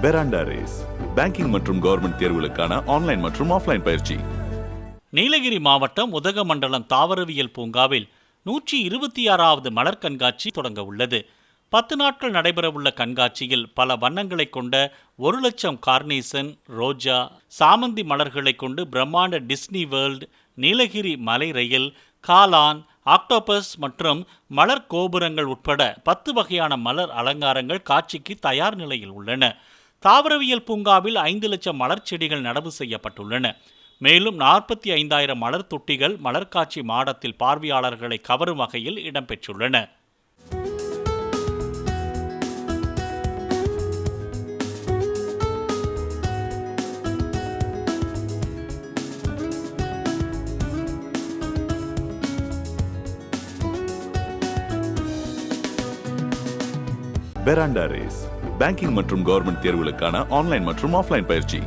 பெராண்டா race banking மற்றும் government தேர்வுகளுக்கான online மற்றும் ஆஃப்லைன் பயிற்சி. நீலகிரி மாவட்டம் உதகமண்டலம் தாவரவியல் பூங்காவில் 126வது மலர் கண்காட்சி தொடங்க உள்ளது. 10 நாட்கள் நடைபெறவுள்ள கண்காட்சியில் பல வண்ணங்களை கொண்ட 1,00,000 கார்னேசன், ரோஜா, சாமந்தி மலர்களை கொண்டு பிரம்மாண்ட டிஸ்னி வேர்ல்ட், நீலகிரி மலை ரயில், காளான், ஆக்டோபஸ் மற்றும் மலர் கோபுரங்கள் உட்பட 10 வகையான மலர் அலங்காரங்கள் காட்சிக்கு தயார் நிலையில் உள்ளன. தாவரவியல் பூங்காவில் 5 லட்சம் மலர் செடிகள் நடவு செய்யப்பட்டுள்ளன. மேலும் 45,000 மலர் தொட்டிகள் மலர்காட்சி மாடத்தில் பார்வையாளர்களை கவரும் வகையில் இடம்பெற்றுள்ளன. பெராண்டா ரேஸ் பேங்கிங் மற்றும் கவர்மெண்ட் தேர்வுகளுக்கான ஆன்லைன் மற்றும் ஆஃப்லைன் பயிற்சி.